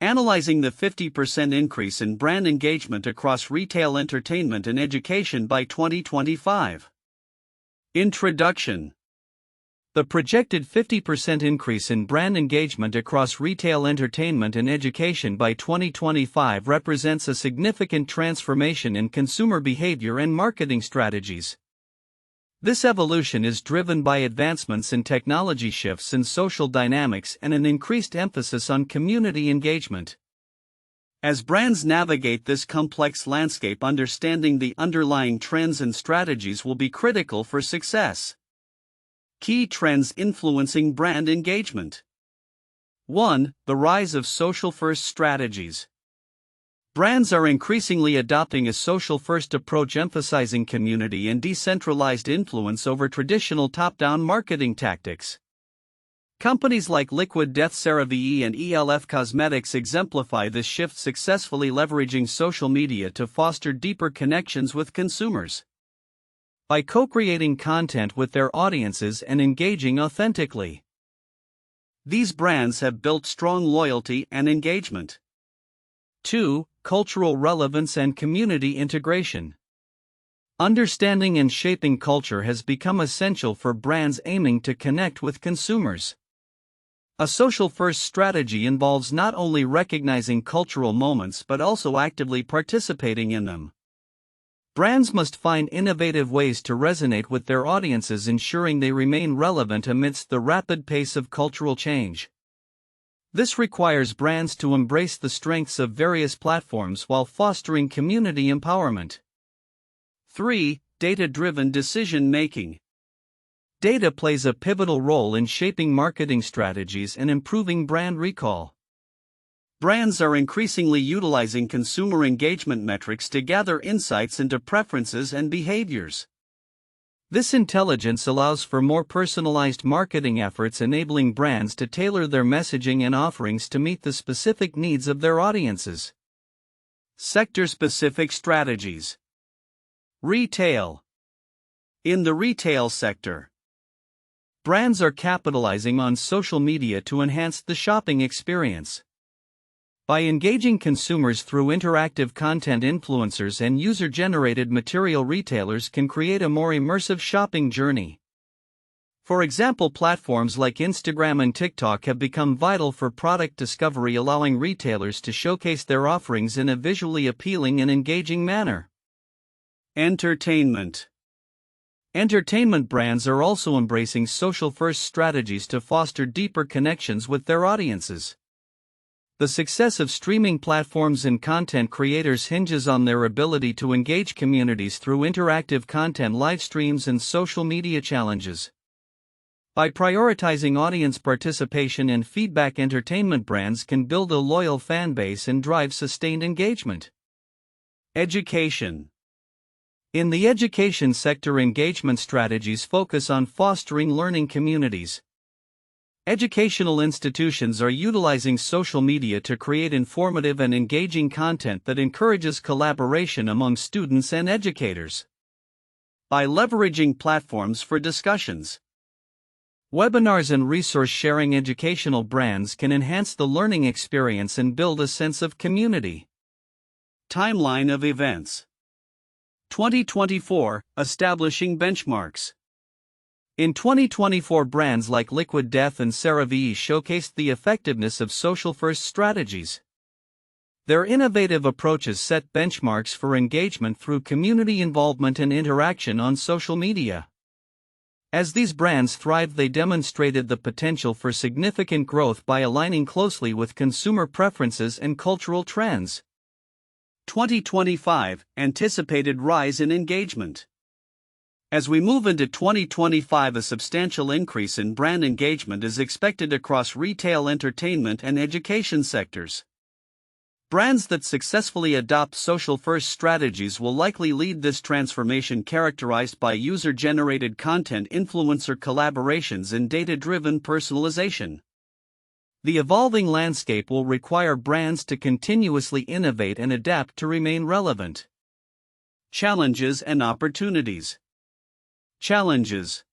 Analyzing the 50% increase in brand engagement across retail, entertainment, and education by 2025. Introduction. The projected 50% increase in brand engagement across retail, entertainment, and education by 2025 represents a significant transformation in consumer behavior and marketing strategies. This evolution is driven by advancements in technology, shifts in social dynamics, and an increased emphasis on community engagement. As brands navigate this complex landscape, understanding the underlying trends and strategies will be critical for success. Key trends influencing brand engagement. 1. The rise of social-first strategies. Brands are increasingly adopting a social-first approach, emphasizing community and decentralized influence over traditional top-down marketing tactics. Companies like Liquid Death, CeraVe, and ELF Cosmetics exemplify this shift, successfully leveraging social media to foster deeper connections with consumers. By co-creating content with their audiences and engaging authentically, these brands have built strong loyalty and engagement. 2. Cultural relevance and community integration. Understanding and shaping culture has become essential for brands aiming to connect with consumers. A social-first strategy involves not only recognizing cultural moments but also actively participating in them. Brands must find innovative ways to resonate with their audiences, ensuring they remain relevant amidst the rapid pace of cultural change. This requires brands to embrace the strengths of various platforms while fostering community empowerment. 3. Data-driven decision-making. Data plays a pivotal role in shaping marketing strategies and improving brand recall. Brands are increasingly utilizing consumer engagement metrics to gather insights into preferences and behaviors. This intelligence allows for more personalized marketing efforts, enabling brands to tailor their messaging and offerings to meet the specific needs of their audiences. Sector-specific strategies. Retail. In the retail sector, brands are capitalizing on social media to enhance the shopping experience. By engaging consumers through interactive content, influencers and user-generated material, retailers can create a more immersive shopping journey. For example, platforms like Instagram and TikTok have become vital for product discovery, allowing retailers to showcase their offerings in a visually appealing and engaging manner. Entertainment. Entertainment brands are also embracing social-first strategies to foster deeper connections with their audiences. The success of streaming platforms and content creators hinges on their ability to engage communities through interactive content, live streams, and social media challenges. By prioritizing audience participation and feedback, entertainment brands can build a loyal fan base and drive sustained engagement. Education. In the education sector, engagement strategies focus on fostering learning communities. Educational institutions are utilizing social media to create informative and engaging content that encourages collaboration among students and educators. By leveraging platforms for discussions, webinars, and resource sharing, educational brands can enhance the learning experience and build a sense of community. Timeline of events. 2024, establishing benchmarks. In 2024, brands like Liquid Death and CeraVe showcased the effectiveness of social-first strategies. Their innovative approaches set benchmarks for engagement through community involvement and interaction on social media. As these brands thrived, they demonstrated the potential for significant growth by aligning closely with consumer preferences and cultural trends. 2025, anticipated rise in engagement. As we move into 2025, a substantial increase in brand engagement is expected across retail, entertainment, and education sectors. Brands that successfully adopt social-first strategies will likely lead this transformation, characterized by user-generated content, influencer collaborations, and data-driven personalization. The evolving landscape will require brands to continuously innovate and adapt to remain relevant. Challenges and opportunities. Challenges.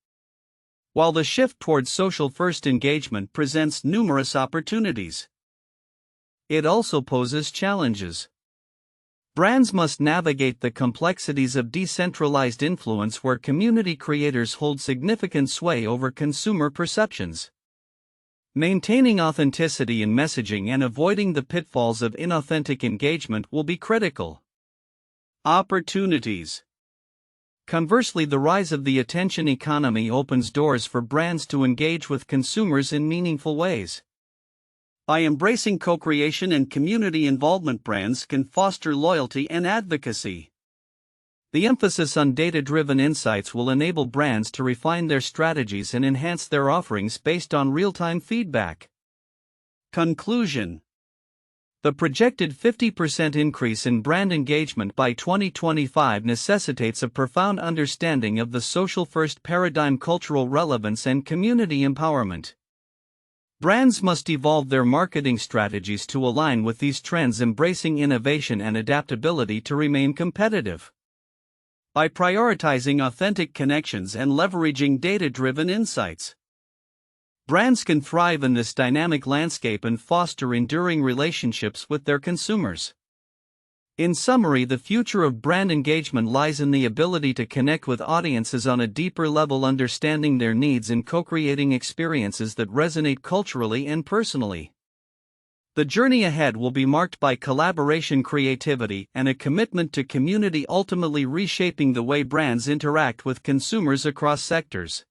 While the shift towards social-first engagement presents numerous opportunities, it also poses challenges. Brands must navigate the complexities of decentralized influence where community creators hold significant sway over consumer perceptions. Maintaining authenticity in messaging and avoiding the pitfalls of inauthentic engagement will be critical. Opportunities. Conversely, the rise of the attention economy opens doors for brands to engage with consumers in meaningful ways. By embracing co-creation and community involvement, brands can foster loyalty and advocacy. The emphasis on data-driven insights will enable brands to refine their strategies and enhance their offerings based on real-time feedback. Conclusion. The projected 50% increase in brand engagement by 2025 necessitates a profound understanding of the social-first paradigm, cultural relevance, and community empowerment. Brands must evolve their marketing strategies to align with these trends, embracing innovation and adaptability to remain competitive. By prioritizing authentic connections and leveraging data-driven insights, brands can thrive in this dynamic landscape and foster enduring relationships with their consumers. In summary, the future of brand engagement lies in the ability to connect with audiences on a deeper level, understanding their needs and co-creating experiences that resonate culturally and personally. The journey ahead will be marked by collaboration, creativity, and a commitment to community, ultimately reshaping the way brands interact with consumers across sectors.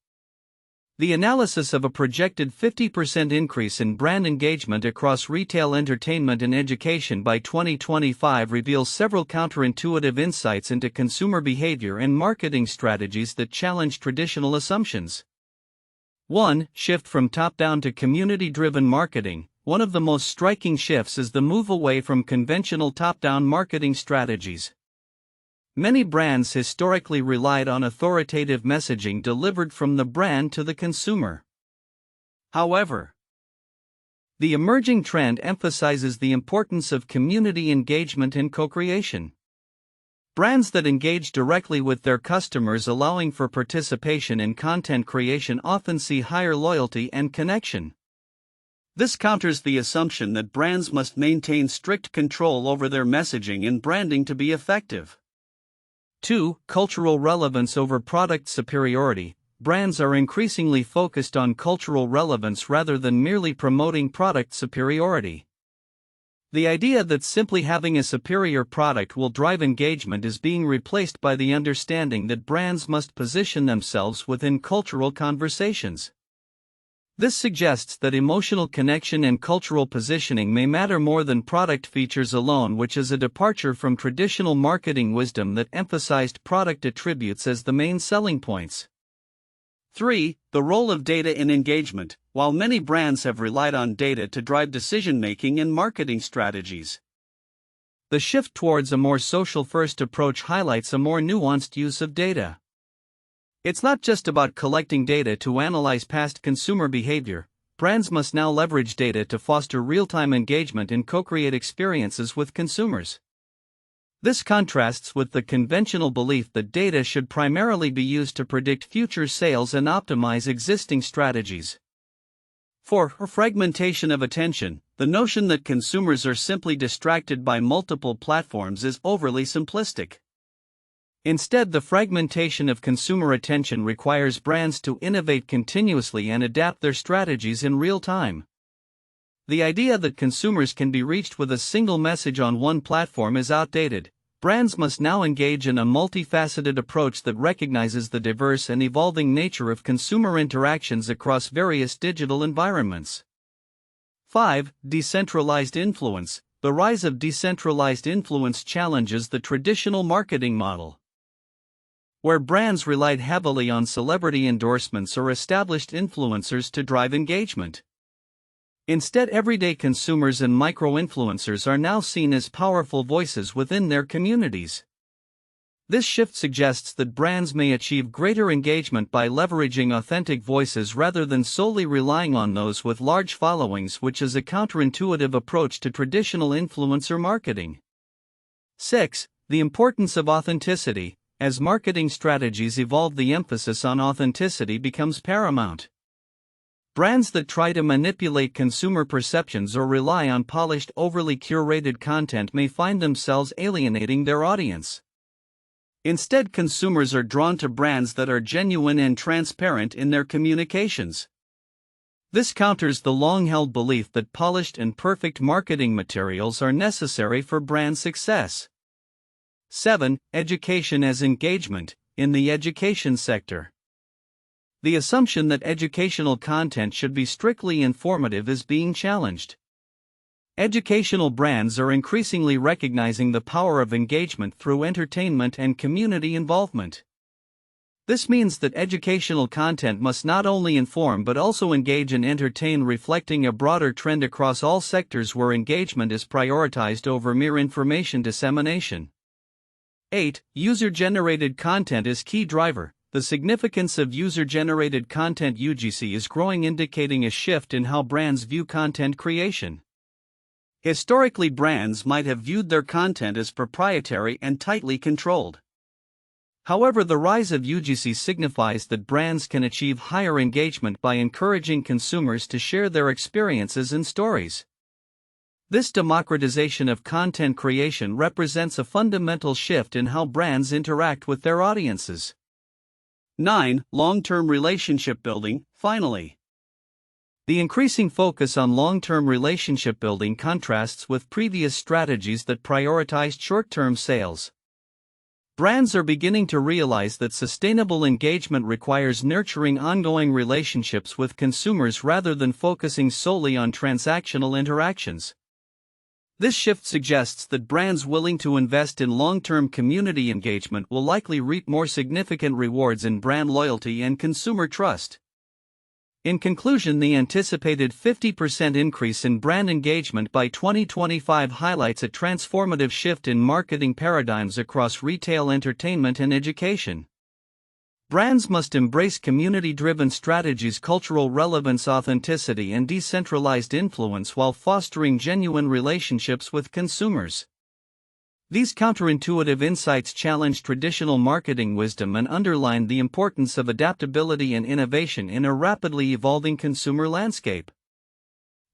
The analysis of a projected 50% increase in brand engagement across retail, entertainment, and education by 2025 reveals several counterintuitive insights into consumer behavior and marketing strategies that challenge traditional assumptions. 1. Shift from top-down to community-driven marketing. One of the most striking shifts is the move away from conventional top-down marketing strategies. Many brands historically relied on authoritative messaging delivered from the brand to the consumer. However, the emerging trend emphasizes the importance of community engagement and co-creation. Brands that engage directly with their customers, allowing for participation in content creation, often see higher loyalty and connection. This counters the assumption that brands must maintain strict control over their messaging and branding to be effective. 2. Cultural relevance over product superiority. Brands are increasingly focused on cultural relevance rather than merely promoting product superiority. The idea that simply having a superior product will drive engagement is being replaced by the understanding that brands must position themselves within cultural conversations. This suggests that emotional connection and cultural positioning may matter more than product features alone, which is a departure from traditional marketing wisdom that emphasized product attributes as the main selling points. 3. The role of data in engagement. While many brands have relied on data to drive decision-making and marketing strategies, the shift towards a more social-first approach highlights a more nuanced use of data. It's not just about collecting data to analyze past consumer behavior. Brands must now leverage data to foster real-time engagement and co-create experiences with consumers. This contrasts with the conventional belief that data should primarily be used to predict future sales and optimize existing strategies. 4. Fragmentation of attention. The notion that consumers are simply distracted by multiple platforms is overly simplistic. Instead, the fragmentation of consumer attention requires brands to innovate continuously and adapt their strategies in real time. The idea that consumers can be reached with a single message on one platform is outdated. Brands must now engage in a multifaceted approach that recognizes the diverse and evolving nature of consumer interactions across various digital environments. 5. Decentralized influence. The rise of decentralized influence challenges the traditional marketing model, where brands relied heavily on celebrity endorsements or established influencers to drive engagement. Instead, everyday consumers and micro-influencers are now seen as powerful voices within their communities. This shift suggests that brands may achieve greater engagement by leveraging authentic voices rather than solely relying on those with large followings, which is a counterintuitive approach to traditional influencer marketing. 6. The importance of authenticity. As marketing strategies evolve, the emphasis on authenticity becomes paramount. Brands that try to manipulate consumer perceptions or rely on polished, overly curated content may find themselves alienating their audience. Instead, consumers are drawn to brands that are genuine and transparent in their communications. This counters the long-held belief that polished and perfect marketing materials are necessary for brand success. 7. Education as engagement. In the education sector, the assumption that educational content should be strictly informative is being challenged. Educational brands are increasingly recognizing the power of engagement through entertainment and community involvement. This means that educational content must not only inform but also engage and entertain, reflecting a broader trend across all sectors where engagement is prioritized over mere information dissemination. 8. User-generated content is key driver. The significance of user-generated content (UGC) is growing, indicating a shift in how brands view content creation. Historically, brands might have viewed their content as proprietary and tightly controlled. However, the rise of UGC signifies that brands can achieve higher engagement by encouraging consumers to share their experiences and stories. This democratization of content creation represents a fundamental shift in how brands interact with their audiences. 9. Long-term relationship building. Finally, the increasing focus on long-term relationship building contrasts with previous strategies that prioritized short-term sales. Brands are beginning to realize that sustainable engagement requires nurturing ongoing relationships with consumers rather than focusing solely on transactional interactions. This shift suggests that brands willing to invest in long-term community engagement will likely reap more significant rewards in brand loyalty and consumer trust. In conclusion, the anticipated 50% increase in brand engagement by 2025 highlights a transformative shift in marketing paradigms across retail, entertainment, and education. Brands must embrace community-driven strategies, cultural relevance, authenticity, and decentralized influence while fostering genuine relationships with consumers. These counterintuitive insights challenge traditional marketing wisdom and underline the importance of adaptability and innovation in a rapidly evolving consumer landscape.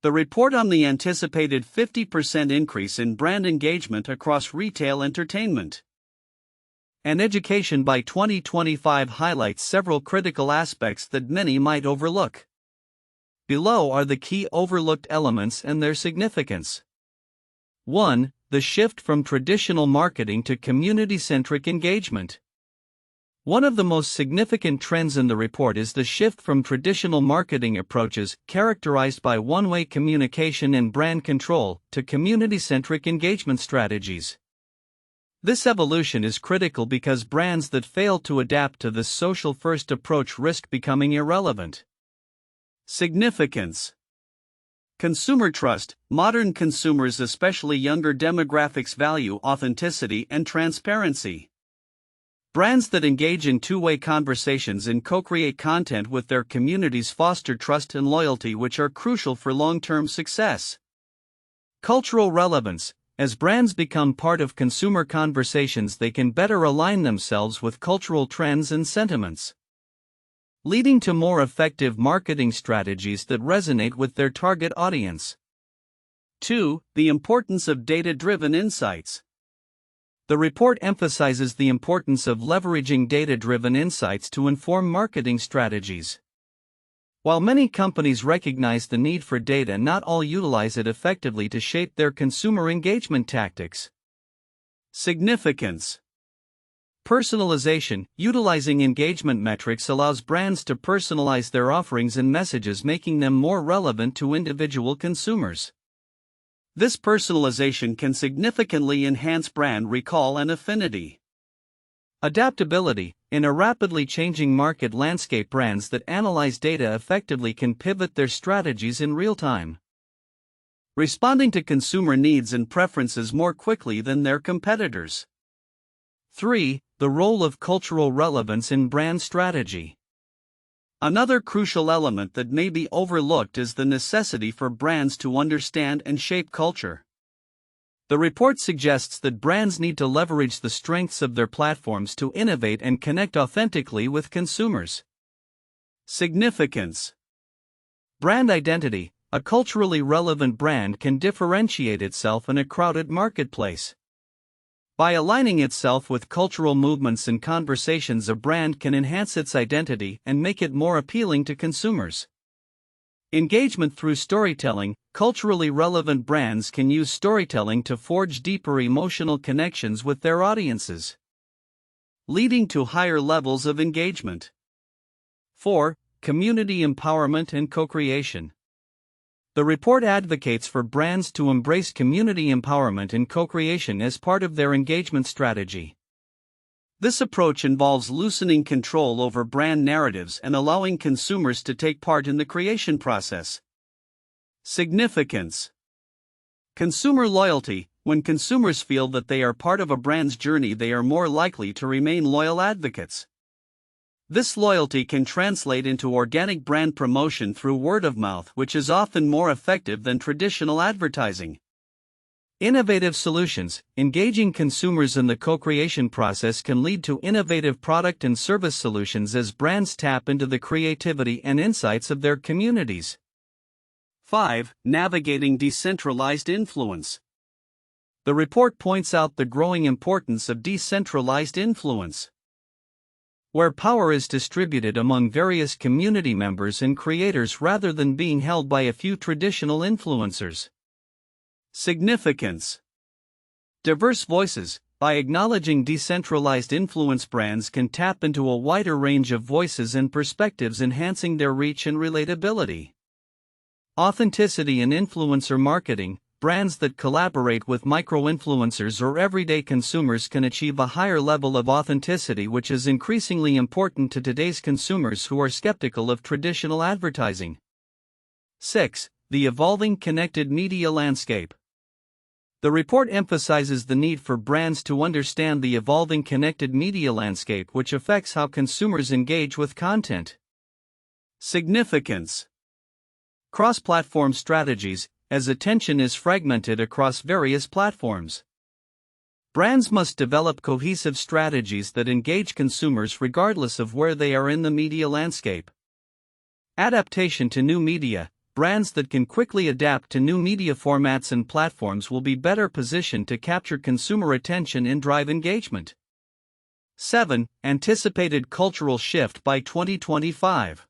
The report on the anticipated 50% increase in brand engagement across retail, entertainment, and education by 2025 highlights several critical aspects that many might overlook. Below are the key overlooked elements and their significance. 1. The shift from traditional marketing to community-centric engagement. One of the most significant trends in the report is the shift from traditional marketing approaches, characterized by one-way communication and brand control, to community-centric engagement strategies. This evolution is critical because brands that fail to adapt to this social-first approach risk becoming irrelevant. Significance. Consumer trust. Modern consumers, especially younger demographics, value authenticity and transparency. Brands that engage in two-way conversations and co-create content with their communities foster trust and loyalty, which are crucial for long-term success. Cultural relevance. As brands become part of consumer conversations, they can better align themselves with cultural trends and sentiments, leading to more effective marketing strategies that resonate with their target audience. 2. The importance of data-driven insights. The report emphasizes the importance of leveraging data-driven insights to inform marketing strategies. While many companies recognize the need for data, not all utilize it effectively to shape their consumer engagement tactics. Significance. Personalization. Utilizing engagement metrics allows brands to personalize their offerings and messages, making them more relevant to individual consumers. This personalization can significantly enhance brand recall and affinity. Adaptability. In a rapidly changing market landscape, brands that analyze data effectively can pivot their strategies in real time, responding to consumer needs and preferences more quickly than their competitors. 3. The role of cultural relevance in brand strategy. Another crucial element that may be overlooked is the necessity for brands to understand and shape culture. The report suggests that brands need to leverage the strengths of their platforms to innovate and connect authentically with consumers. Significance. Brand identity. A culturally relevant brand can differentiate itself in a crowded marketplace. By aligning itself with cultural movements and conversations, a brand can enhance its identity and make it more appealing to consumers. Engagement through storytelling. Culturally relevant brands can use storytelling to forge deeper emotional connections with their audiences, leading to higher levels of engagement. 4. Community empowerment and co-creation. The report advocates for brands to embrace community empowerment and co-creation as part of their engagement strategy. This approach involves loosening control over brand narratives and allowing consumers to take part in the creation process. Significance. Consumer loyalty. When consumers feel that they are part of a brand's journey, they are more likely to remain loyal advocates. This loyalty can translate into organic brand promotion through word of mouth, which is often more effective than traditional advertising. Innovative solutions. Engaging consumers in the co-creation process can lead to innovative product and service solutions as brands tap into the creativity and insights of their communities. 5. Navigating decentralized influence. The report points out the growing importance of decentralized influence, where power is distributed among various community members and creators rather than being held by a few traditional influencers. Significance. Diverse voices. By acknowledging decentralized influence, brands can tap into a wider range of voices and perspectives, enhancing their reach and relatability. Authenticity in influencer marketing. Brands that collaborate with micro-influencers or everyday consumers can achieve a higher level of authenticity, which is increasingly important to today's consumers who are skeptical of traditional advertising. 6. The evolving connected media landscape. The report emphasizes the need for brands to understand the evolving connected media landscape, which affects how consumers engage with content. Significance. Cross-platform strategies. As attention is fragmented across various platforms, brands must develop cohesive strategies that engage consumers regardless of where they are in the media landscape. Adaptation to new media. Brands that can quickly adapt to new media formats and platforms will be better positioned to capture consumer attention and drive engagement. 7. Anticipated cultural shift by 2025.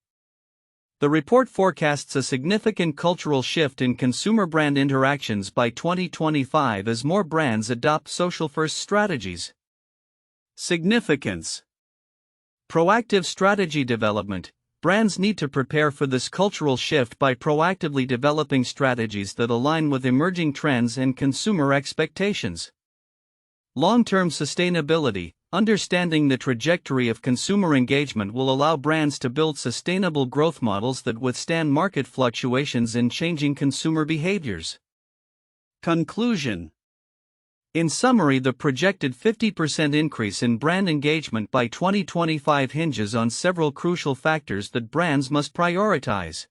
The report forecasts a significant cultural shift in consumer brand interactions by 2025 as more brands adopt social-first strategies. Significance. Proactive strategy development. Brands need to prepare for this cultural shift by proactively developing strategies that align with emerging trends and consumer expectations. Long-term sustainability. Understanding the trajectory of consumer engagement will allow brands to build sustainable growth models that withstand market fluctuations and changing consumer behaviors. Conclusion. In summary, the projected 50% increase in brand engagement by 2025 hinges on several crucial factors that brands must prioritize.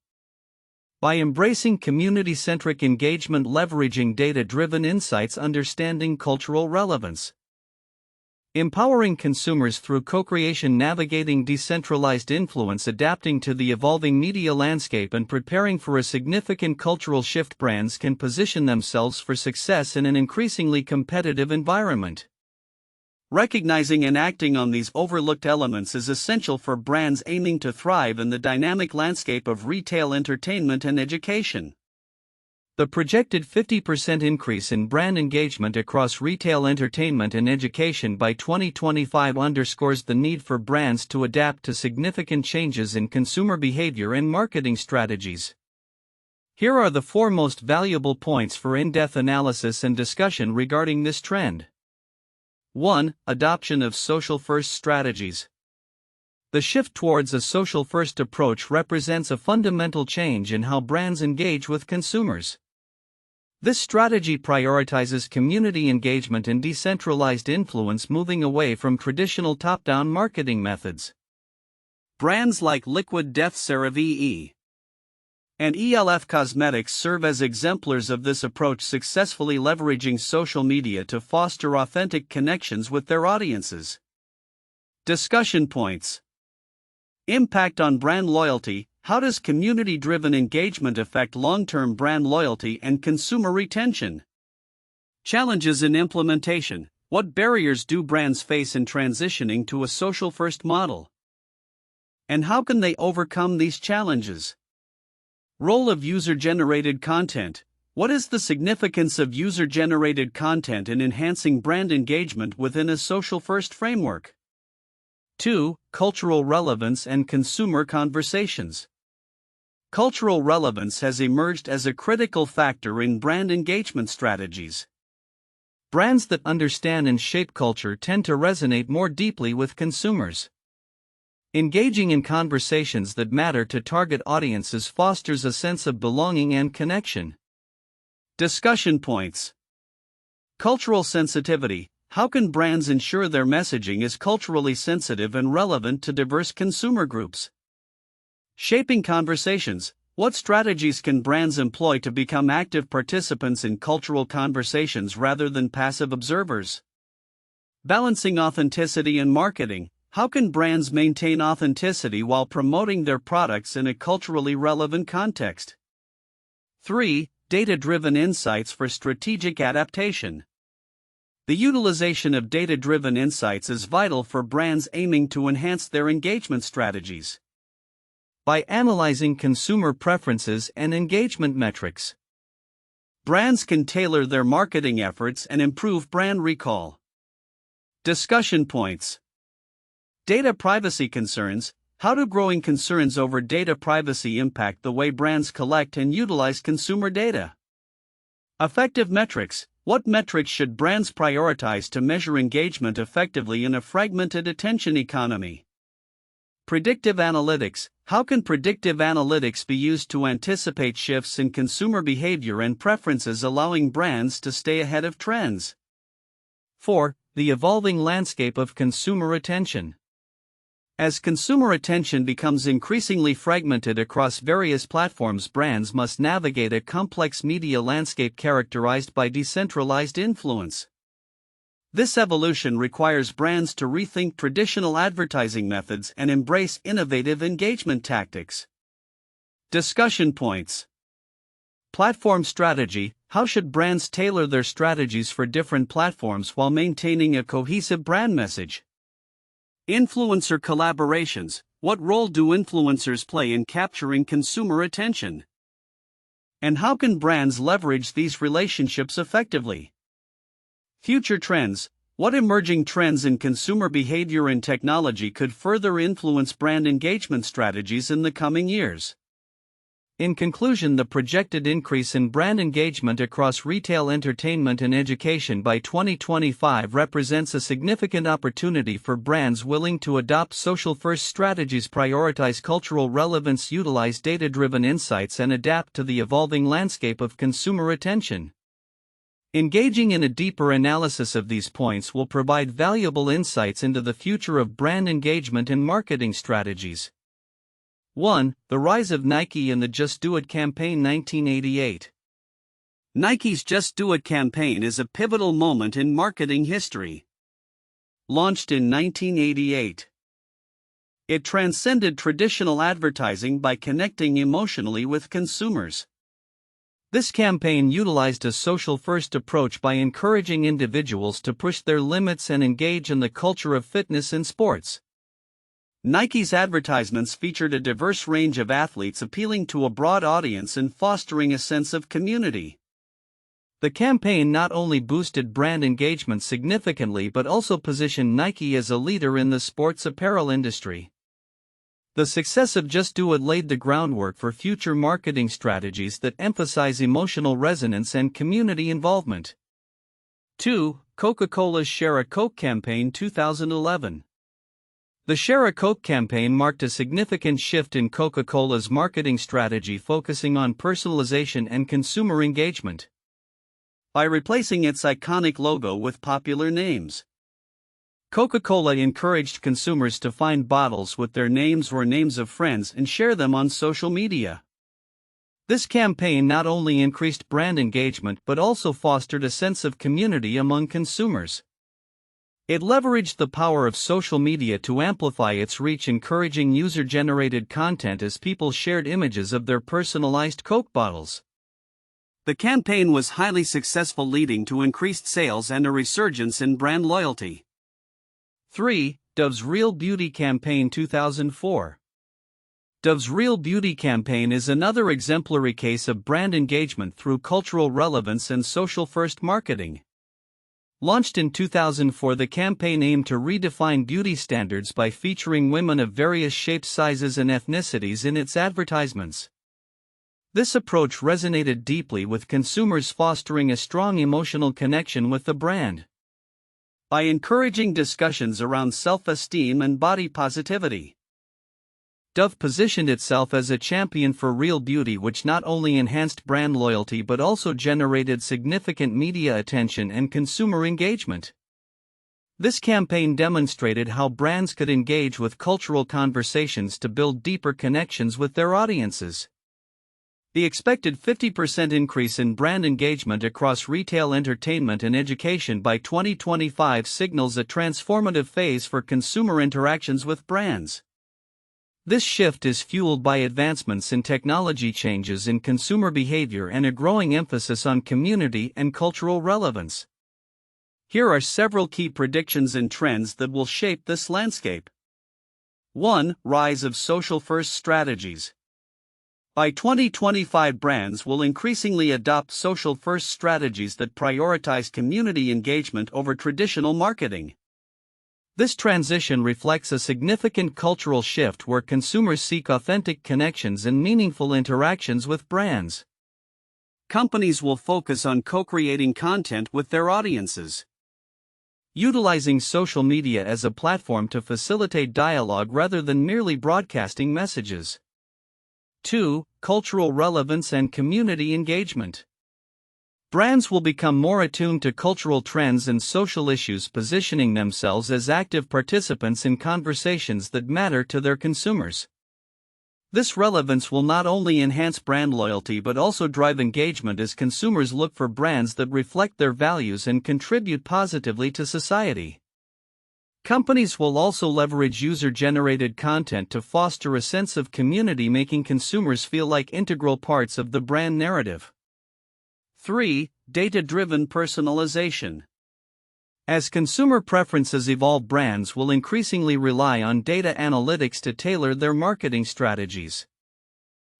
By embracing community-centric engagement, leveraging data-driven insights, understanding cultural relevance, empowering consumers through co-creation, navigating decentralized influence, adapting to the evolving media landscape, and preparing for a significant cultural shift, brands can position themselves for success in an increasingly competitive environment. Recognizing and acting on these overlooked elements is essential for brands aiming to thrive in the dynamic landscape of retail, entertainment, and education. The projected 50% increase in brand engagement across retail, entertainment, and education by 2025 underscores the need for brands to adapt to significant changes in consumer behavior and marketing strategies. Here are the 4 most valuable points for in-depth analysis and discussion regarding this trend. 1. Adoption of social-first strategies. The shift towards a social-first approach represents a fundamental change in how brands engage with consumers. This strategy prioritizes community engagement and decentralized influence, moving away from traditional top-down marketing methods. Brands like Liquid Death, CeraVe, and ELF Cosmetics serve as exemplars of this approach, successfully leveraging social media to foster authentic connections with their audiences. Discussion points. Impact on brand loyalty. how does community-driven engagement affect long-term brand loyalty and consumer retention? Challenges in implementation. What barriers do brands face in transitioning to a social-first model? And how can they overcome these challenges? Role of user-generated content. What is the significance of user-generated content in enhancing brand engagement within a social-first framework? 2. Cultural relevance and consumer conversations. Cultural relevance has emerged as a critical factor in brand engagement strategies. Brands that understand and shape culture tend to resonate more deeply with consumers. Engaging in conversations that matter to target audiences fosters a sense of belonging and connection. Discussion points. Cultural sensitivity. How can brands ensure their messaging is culturally sensitive and relevant to diverse consumer groups? Shaping conversations. What strategies can brands employ to become active participants in cultural conversations rather than passive observers? Balancing authenticity and marketing. How can brands maintain authenticity while promoting their products in a culturally relevant context? 3. Data-driven insights for strategic adaptation. The utilization of data-driven insights is vital for brands aiming to enhance their engagement strategies. By analyzing consumer preferences and engagement metrics, brands can tailor their marketing efforts and improve brand recall. Discussion points. Data privacy concerns. How do growing concerns over data privacy impact the way brands collect and utilize consumer data? Effective metrics. What metrics should brands prioritize to measure engagement effectively in a fragmented attention economy? Predictive analytics. How can predictive analytics be used to anticipate shifts in consumer behavior and preferences, allowing brands to stay ahead of trends? 4. The evolving landscape of consumer attention. As consumer attention becomes increasingly fragmented across various platforms, brands must navigate a complex media landscape characterized by decentralized influence. This evolution requires brands to rethink traditional advertising methods and embrace innovative engagement tactics. Discussion points. Platform strategy. How should brands tailor their strategies for different platforms while maintaining a cohesive brand message? Influencer collaborations. What role do influencers play in capturing consumer attention? And how can brands leverage these relationships effectively? Future trends. What emerging trends in consumer behavior and technology could further influence brand engagement strategies in the coming years? In conclusion, the projected increase in brand engagement across retail, entertainment, and education by 2025 represents a significant opportunity for brands willing to adopt social-first strategies, prioritize cultural relevance, utilize data-driven insights, and adapt to the evolving landscape of consumer attention. Engaging in a deeper analysis of these points will provide valuable insights into the future of brand engagement and marketing strategies. 1. The rise of Nike and the Just Do It campaign. 1988. Nike's Just Do It campaign is a pivotal moment in marketing history. Launched in 1988, it transcended traditional advertising by connecting emotionally with consumers. This campaign utilized a social-first approach by encouraging individuals to push their limits and engage in the culture of fitness and sports. Nike's advertisements featured a diverse range of athletes, appealing to a broad audience and fostering a sense of community. The campaign not only boosted brand engagement significantly but also positioned Nike as a leader in the sports apparel industry. The success of Just Do It laid the groundwork for future marketing strategies that emphasize emotional resonance and community involvement. 2. Coca-Cola's Share a Coke campaign. 2011. The Share a Coke campaign marked a significant shift in Coca-Cola's marketing strategy, focusing on personalization and consumer engagement. By replacing its iconic logo with popular names, Coca-Cola encouraged consumers to find bottles with their names or names of friends and share them on social media. This campaign not only increased brand engagement but also fostered a sense of community among consumers. It leveraged the power of social media to amplify its reach, encouraging user-generated content as people shared images of their personalized Coke bottles. The campaign was highly successful, leading to increased sales and a resurgence in brand loyalty. 3. Dove's Real Beauty Campaign 2004. Dove's Real Beauty campaign is another exemplary case of brand engagement through cultural relevance and social-first marketing. Launched in 2004, the campaign aimed to redefine beauty standards by featuring women of various shapes, sizes, and ethnicities in its advertisements. This approach resonated deeply with consumers, fostering a strong emotional connection with the brand. By encouraging discussions around self-esteem and body positivity, Dove positioned itself as a champion for real beauty, which not only enhanced brand loyalty but also generated significant media attention and consumer engagement. This campaign demonstrated how brands could engage with cultural conversations to build deeper connections with their audiences. The expected 50% increase in brand engagement across retail, entertainment, and education by 2025 signals a transformative phase for consumer interactions with brands. This shift is fueled by advancements in technology, changes in consumer behavior, and a growing emphasis on community and cultural relevance. Here are several key predictions and trends that will shape this landscape. 1. Rise of social-first strategies. By 2025, brands will increasingly adopt social-first strategies that prioritize community engagement over traditional marketing. This transition reflects a significant cultural shift where consumers seek authentic connections and meaningful interactions with brands. Companies will focus on co-creating content with their audiences, utilizing social media as a platform to facilitate dialogue rather than merely broadcasting messages. 2. Cultural relevance and community engagement. Brands will become more attuned to cultural trends and social issues, positioning themselves as active participants in conversations that matter to their consumers. This relevance will not only enhance brand loyalty but also drive engagement as consumers look for brands that reflect their values and contribute positively to society. Companies will also leverage user-generated content to foster a sense of community, making consumers feel like integral parts of the brand narrative. 3. Data-driven personalization. As consumer preferences evolve, brands will increasingly rely on data analytics to tailor their marketing strategies.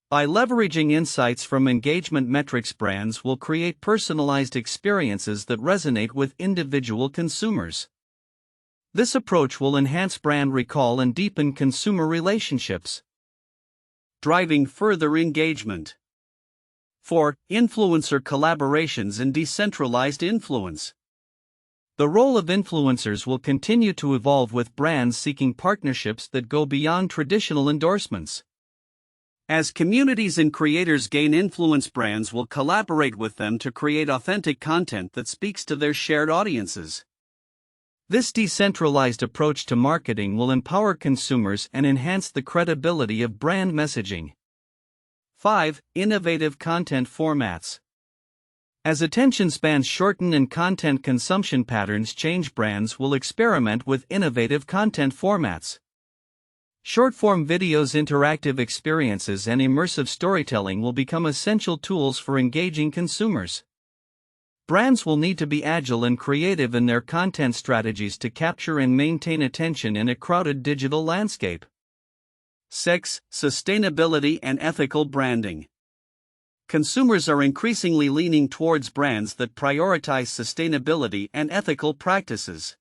By leveraging insights from engagement metrics, brands will create personalized experiences that resonate with individual consumers. This approach will enhance brand recall and deepen consumer relationships, driving further engagement. 4. Influencer collaborations and decentralized influence. The role of influencers will continue to evolve, with brands seeking partnerships that go beyond traditional endorsements. As communities and creators gain influence, brands will collaborate with them to create authentic content that speaks to their shared audiences. This decentralized approach to marketing will empower consumers and enhance the credibility of brand messaging. 5. Innovative content formats. As attention spans shorten and content consumption patterns change, brands will experiment with innovative content formats. Short-form videos, interactive experiences, and immersive storytelling will become essential tools for engaging consumers. Brands will need to be agile and creative in their content strategies to capture and maintain attention in a crowded digital landscape. 6. Sustainability and ethical branding. Consumers are increasingly leaning towards brands that prioritize sustainability and ethical practices.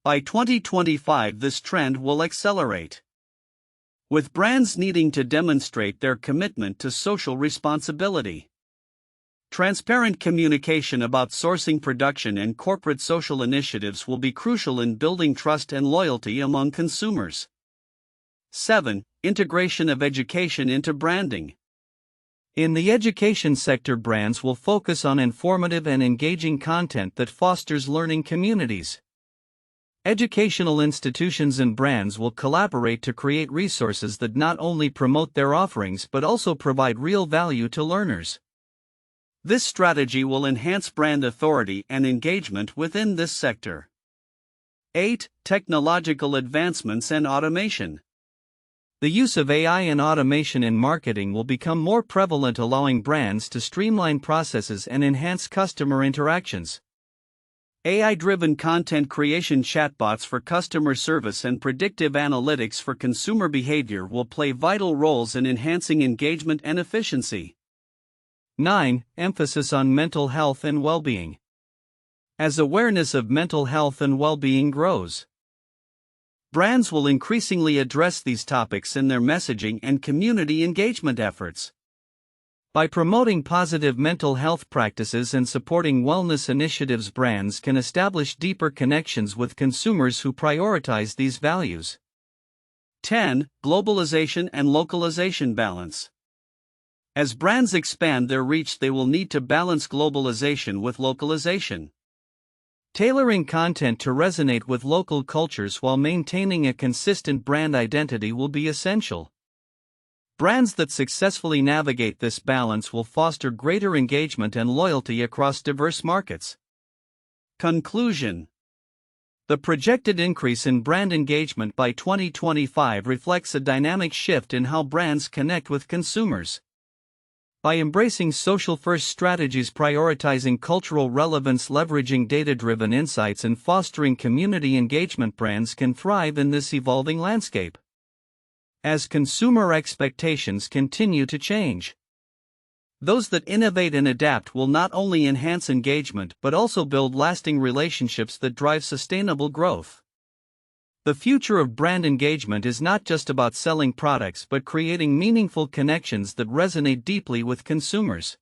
By 2025, this trend will accelerate, with brands needing to demonstrate their commitment to social responsibility. Transparent communication about sourcing, production, and corporate social initiatives will be crucial in building trust and loyalty among consumers. 7. Integration of education into branding. In the education sector, brands will focus on informative and engaging content that fosters learning communities. Educational institutions and brands will collaborate to create resources that not only promote their offerings but also provide real value to learners. This strategy will enhance brand authority and engagement within this sector. 8. Technological advancements and automation. The use of AI and automation in marketing will become more prevalent, allowing brands to streamline processes and enhance customer interactions. AI-driven content creation, chatbots for customer service, and predictive analytics for consumer behavior will play vital roles in enhancing engagement and efficiency. 9. Emphasis on mental health and well-being. As awareness of mental health and well-being grows, brands will increasingly address these topics in their messaging and community engagement efforts. By promoting positive mental health practices and supporting wellness initiatives, brands can establish deeper connections with consumers who prioritize these values. 10. Globalization and localization balance. As brands expand their reach, they will need to balance globalization with localization. Tailoring content to resonate with local cultures while maintaining a consistent brand identity will be essential. Brands that successfully navigate this balance will foster greater engagement and loyalty across diverse markets. Conclusion. The projected increase in brand engagement by 2025 reflects a dynamic shift in how brands connect with consumers. By embracing social-first strategies, prioritizing cultural relevance, leveraging data-driven insights, and fostering community engagement, brands can thrive in this evolving landscape. As consumer expectations continue to change, those that innovate and adapt will not only enhance engagement but also build lasting relationships that drive sustainable growth. The future of brand engagement is not just about selling products but creating meaningful connections that resonate deeply with consumers.